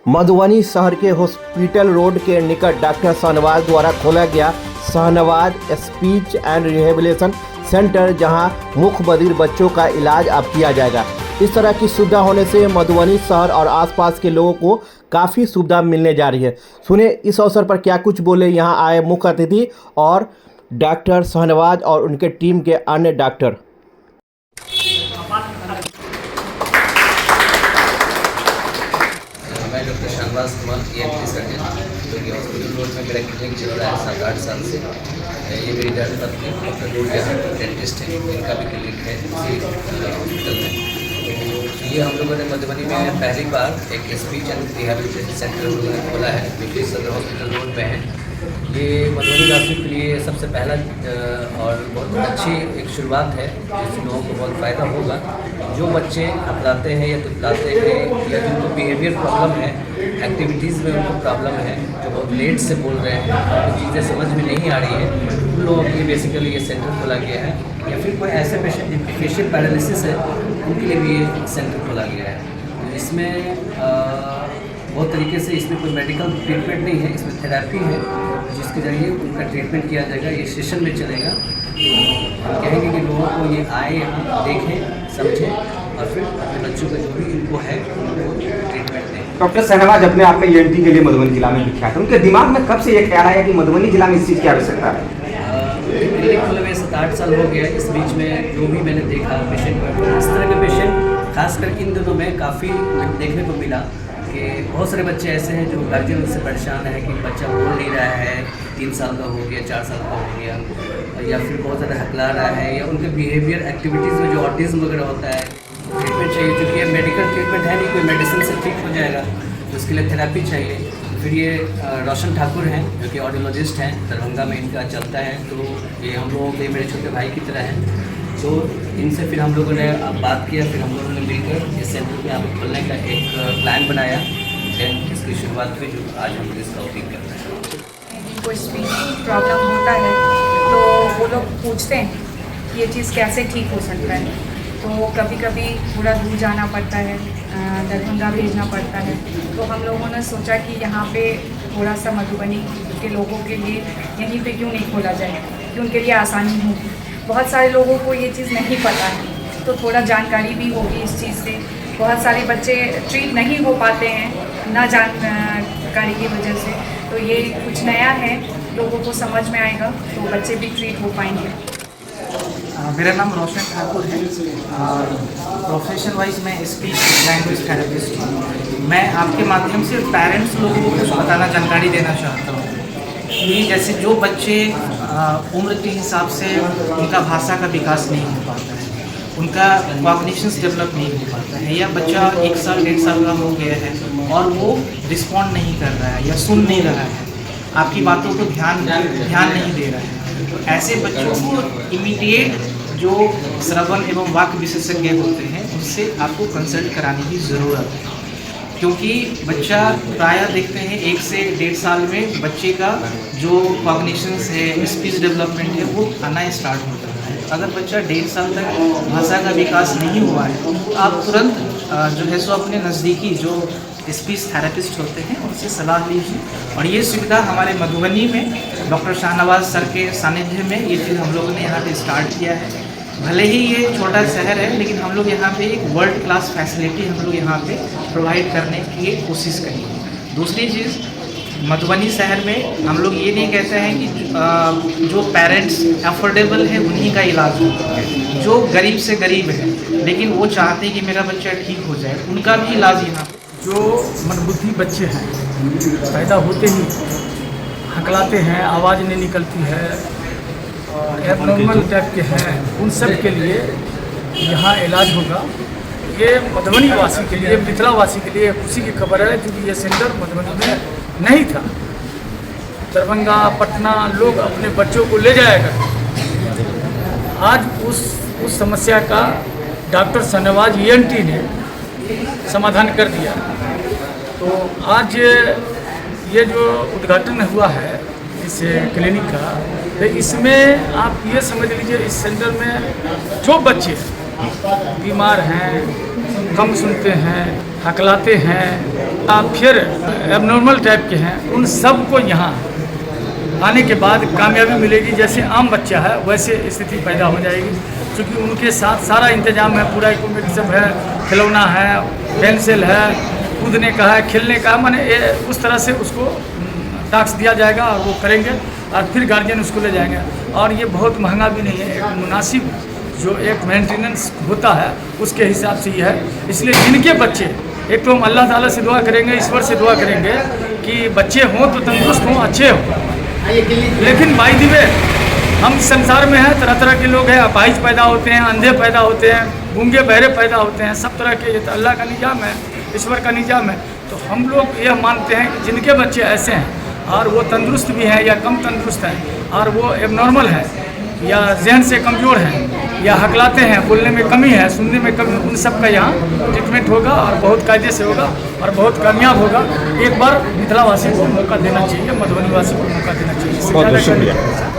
मधुबनी शहर के hospital road के निकट डॉक्टर शाहनवाज द्वारा खोला गया Shahnawaz speech and rehabilitation centre, जहां मुख्य बधिर बच्चों का इलाज अब किया जाएगा। इस तरह की सुविधा होने से मधुबनी शहर और आसपास के लोगों को काफ़ी सुविधा मिलने जा रही है। सुने इस अवसर पर क्या कुछ बोले यहाँ आए मुख्य अतिथि और डॉक्टर शाहनवाज और उनके टीम के अन्य डॉक्टर। मैं doctor Shahnawaz Kumar ENT surgeon, जो कि हॉस्पिटल रोड में मेरा क्लिनिक चल रहा है 7-8 साल से। ये मेरी डॉक्टर पत्नी डॉक्टर रोड डेंटिस्ट है, इनका भी क्लिनिक है इसी हॉस्पिटल में। तो ये हम लोगों ने मधुबनी में पहली बार एक स्पीच एंड रिहेबिलिटेशन सेंटर हम लोगों ने खोला है, जो कि सदर हॉस्पिटल रोड में है। ये मधुबनी वासियों के लिए सबसे पहला और बहुत अच्छी एक शुरुआत है, जिससे लोगों को बहुत फ़ायदा होगा। जो बच्चे अपनाते हैं या तुतलाते हैं या जिनको बिहेवियर प्रॉब्लम है, एक्टिविटीज़ में उनको प्रॉब्लम है, जो बहुत लेट से बोल रहे हैं, तो चीज़ें समझ में नहीं आ रही है, उन लोगों के लिए बेसिकली ये सेंटर खोला गया है। या फिर कोई ऐसे पेशेंट जिनकी फेशियल पैरालिसिस है, उनके लिए भी ये सेंटर खोला गया है। इसमें बहुत तरीके से इसमें कोई मेडिकल ट्रीटमेंट नहीं है, इसमें थेरेपी है, जिसके जरिए उनका ट्रीटमेंट किया जाएगा। ये सेशन में चलेगा। तो हम कहेंगे कि लोगों को ये आए, यहाँ देखें, समझें और फिर अपने बच्चों का जो भी इनको है उनको ट्रीटमेंट दें। डॉक्टर शाहनवाज अपने आप में ENT के लिए मधुबनी जिला में विख्यात है। उनके दिमाग में कब से ये ख्याल आया कि मधुबनी जिला में इस चीज़ की आवश्यकता है? क्लिनिक खुले हुए 7-8 साल हो गया। इस बीच में जो भी मैंने देखा पेशेंट को, इस तरह के पेशेंट खासकर इन दिनों में काफ़ी देखने को मिला कि बहुत सारे बच्चे ऐसे हैं जो गार्जियन उससे परेशान है कि बच्चा बोल नहीं रहा है, 3 साल का हो गया, 4 साल का हो गया, या फिर बहुत ज़्यादा हकला रहा है, या उनके बिहेवियर एक्टिविटीज़ में जो ऑटिज़म वगैरह होता है, ट्रीटमेंट चाहिए। क्योंकि ये मेडिकल ट्रीटमेंट है नहीं, कोई मेडिसिन से ठीक हो जाएगा, तो उसके लिए थेरेपी चाहिए। फिर ये रोशन ठाकुर हैं, जो कि ऑडियोलॉजिस्ट हैं, दरभंगा में इनका चलता है। तो ये हम लोगों के मेरे छोटे भाई की तरह हैं। तो इनसे फिर हम लोगों ने बात किया, फिर हम लोगों ने मिलकर इस सेंटर में यहाँ खोलने का एक प्लान बनाया। देन इसकी शुरुआत हुई, जो आज हम इसका ओपनिंग कर रहे हैं। जिनको स्पीच प्रॉब्लम होता है तो वो लोग पूछते हैं कि ये चीज़ कैसे ठीक हो सकता है। तो कभी कभी थोड़ा दूर जाना पड़ता है, दरभंगा भेजना पड़ता है। तो हम लोगों ने सोचा कि यहाँ पे थोड़ा सा मधुबनी के लोगों के लिए यहीं पे क्यों नहीं खोला जाए, कि उनके लिए आसानी होगी। बहुत सारे लोगों को ये चीज़ नहीं पता है, तो थोड़ा जानकारी भी होगी इस चीज़ से। बहुत सारे बच्चे ट्रीट नहीं हो पाते हैं ना जानकारी की वजह से। तो ये कुछ नया है, लोगों को समझ में आएगा तो बच्चे भी ट्रीट हो पाएंगे। मेरा नाम रोशन ठाकुर है और प्रोफेशन वाइज मैं स्पीच लैंग्वेज थेरेपिस्ट हूँ। मैं आपके माध्यम से पेरेंट्स लोगों को कुछ बताना, जानकारी देना चाहता हूँ कि जैसे जो बच्चे उम्र के हिसाब से उनका भाषा का विकास नहीं हो पाता है, उनका कॉग्निशंस डेवलप नहीं हो पाता है, या बच्चा 1 साल 1.5 साल का हो गया है और वो रिस्पॉन्ड नहीं कर रहा है या सुन नहीं रहा है, आपकी बातों को ध्यान नहीं दे रहा है, तो ऐसे बच्चों को इमीडिएट जो श्रवण एवं वाक्य विशेषज्ञ होते हैं उनसे आपको कंसल्ट कराने की ज़रूरत है। क्योंकि बच्चा प्रायः देखते हैं 1 से 1.5 साल में बच्चे का जो कॉग्निशंस है, स्पीच डेवलपमेंट है, वो आना स्टार्ट हो जाता है। अगर बच्चा 1.5 साल तक भाषा का विकास नहीं हुआ है तो आप तुरंत जो है सो अपने नज़दीकी जो स्पीच थेरेपिस्ट होते हैं उनसे सलाह लीजिए। और ये सुविधा हमारे मधुबनी में डॉक्टर शाहनवाज सर के सानिध्य में ये चीज़ हम लोगों ने यहाँ पे स्टार्ट किया है। भले ही ये छोटा शहर है, लेकिन हम लोग यहाँ पे एक वर्ल्ड क्लास फैसिलिटी हम लोग यहाँ पे प्रोवाइड करने की कोशिश करेंगे। दूसरी चीज़, मधुबनी शहर में हम लोग ये नहीं कहते हैं कि जो पेरेंट्स अफोर्डेबल है उन्हीं का इलाज होता है। जो गरीब से गरीब है लेकिन वो चाहते हैं कि मेरा बच्चा ठीक हो जाए, उनका भी इलाज यहाँ। जो मंदबुद्धि बच्चे हैं, पैदा होते ही हकलाते हैं, आवाज़ नहीं निकलती है, एबनॉर्मल टाइप के हैं, उन सब के लिए यहाँ इलाज होगा। ये मधुबनी वासी के लिए, मिथिला वासी के लिए खुशी की खबर है, क्योंकि ये सेंटर मधुबनी में नहीं था। दरभंगा, पटना लोग अपने बच्चों को ले जाया करते। आज उस समस्या का डॉक्टर शाहनवाज ENT ने समाधान कर दिया। तो आज ये जो उद्घाटन हुआ है इस क्लिनिक का, तो इसमें आप ये समझ लीजिए इस सेंटर में जो बच्चे बीमार हैं, कम सुनते हैं, हकलाते हैं, फिर एबनॉर्मल टाइप के हैं, उन सब को यहाँ आने के बाद कामयाबी मिलेगी। जैसे आम बच्चा है वैसे स्थिति पैदा हो जाएगी, क्योंकि उनके साथ सारा इंतजाम है, पूरा इक्विपमेंट सब है, खिलौना है, पेंसिल है, कूदने का है, खेलने का, माने उस तरह से उसको टास्क दिया जाएगा और वो करेंगे और फिर गार्जियन उसको ले जाएंगे। और ये बहुत महंगा भी नहीं है, एक मुनासिब जो एक मेंटेनेंस होता है उसके हिसाब से ये है। इसलिए जिनके बच्चे, एक तो हम अल्लाह ताला से दुआ करेंगे, ईश्वर से दुआ करेंगे कि बच्चे हों तो तंदुरुस्त हों, अच्छे हों। लेकिन बाई द वे हम संसार में हैं, तरह तरह के लोग हैं, अपाहिज पैदा होते हैं, अंधे पैदा होते हैं, गूंगे बहरे पैदा होते हैं, सब तरह के, ये तो अल्लाह का निजाम है, ईश्वर का निजाम है। तो हम लोग यह मानते हैं कि जिनके बच्चे ऐसे हैं और वो तंदुरुस्त भी हैं या कम तंदुरुस्त हैं और वो एबनॉर्मल है या जहन से कमज़ोर हैं या हकलाते हैं, बोलने में कमी है, सुनने में कमी, उन सब का यहाँ ट्रीटमेंट होगा और बहुत कायदे से होगा और बहुत कामयाब होगा। एक बार मिथिलावासी को मौका देना चाहिए, मधुबनी वासी को मौका देना चाहिए।